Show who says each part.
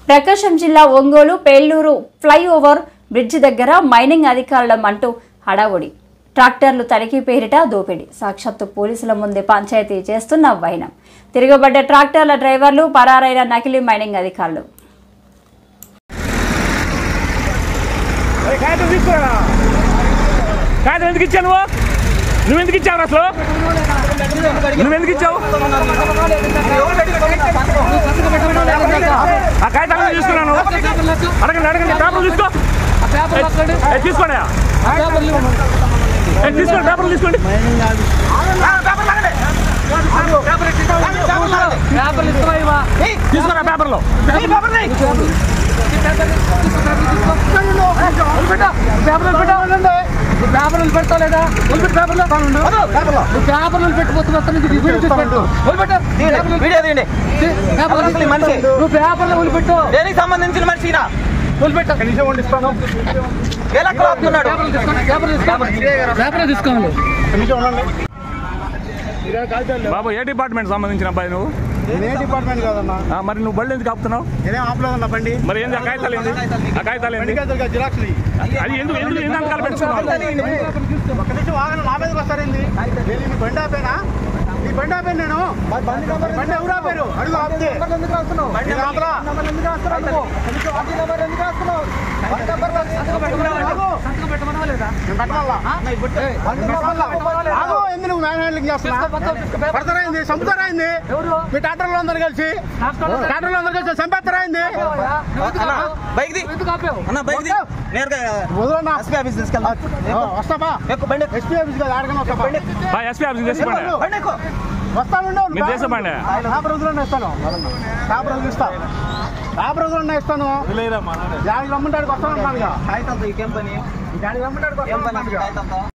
Speaker 1: ప్రకాశం జిల్లా Ongole పేళ్లూరు flyover bridge దగ్గర mining అధికారుల మంటూ హడావుడి. ట్రాక్టర్లు తనిఖీ పేరిట దోపిడీ. సాక్షాత్తు పోలీసుల ముందే పంచాయతీ చేస్తున్న వైనం. తిరగబడ్డ ట్రాక్టర్ల డ్రైవర్లు, పరారైన నకిలీ మైనింగ్ అధికారులు.
Speaker 2: నువ్వెందుకు ఇచ్చావు అసలు? నువ్వెందుకు ఇచ్చావు? ఆ కాగితాలు తీసుకున్నాను. అడగండి అడగండి, పేపర్లు తీసుకో. తీసుకోండి తీసుకోండి, పేపర్లు తీసుకోండి. తీసుకోరా పేపర్లు.
Speaker 3: పేపర్లు పెడతావు లేదా? పేపర్లు పెట్టిపోతున్నా నువ్వు పేపర్లు వదిలిపెట్టు.
Speaker 4: దేనికి సంబంధించిన మనిషి
Speaker 3: పేపర్లు తీసుకోవాలి.
Speaker 2: బాబు, ఏ డిపార్ట్మెంట్ సంబంధించిన అబ్బాయి నువ్వు?
Speaker 5: ఏ డిపార్ట్మెంట్ కాదన్నా.
Speaker 2: మరి నువ్వు బళ్ళు ఎందుకు ఆపుతున్నావు?
Speaker 5: నేనేం ఆపలేదన్నా బండి.
Speaker 2: మరి ఏంది ఆ కాగితాలు? ఏంది ఆ కాగితాలు? ఏంది
Speaker 5: జిరాక్స్లు?
Speaker 2: అది ఎందుకు ఎందుకు ఎన్ని అంకాలు పెట్టుకున్నావు?
Speaker 5: ఒక్క నిమిషం ఆగను, నా మీదకి వస్తారేంది? నేను నీ బండి ఆపేనా? నీ బండి ఆపాను నేను. బండి ఎవరు ఆపారు? అడుగు ఆపితే ఎందుకు మ్యాన్ హ్యాండ్లింగ్ చేస్తున్నా? పడతారైంది, చంపుతారైంది. మీ టాటర్లో అందరు కలిసి చంపేస్తారైంది. వస్తాపా ఎస్పీ ఆఫీస్ కాదు, ఆడగానే వస్తాపా.
Speaker 2: ఎస్పీ ఆఫీస్ చేసుకోండి.
Speaker 5: వస్తాను,
Speaker 2: మీరు చేసేపండి.
Speaker 5: 50 రోజుల్లోనే ఇస్తాను. 50 రోజులు ఇస్తా. 50 రోజుల్లోనే ఇస్తాను. యాడికి రమ్మంటాడికి వస్తాను.
Speaker 4: కాగితాలతో ఈ కంపెనీ
Speaker 5: రమ్మంటాడికి వస్తాను.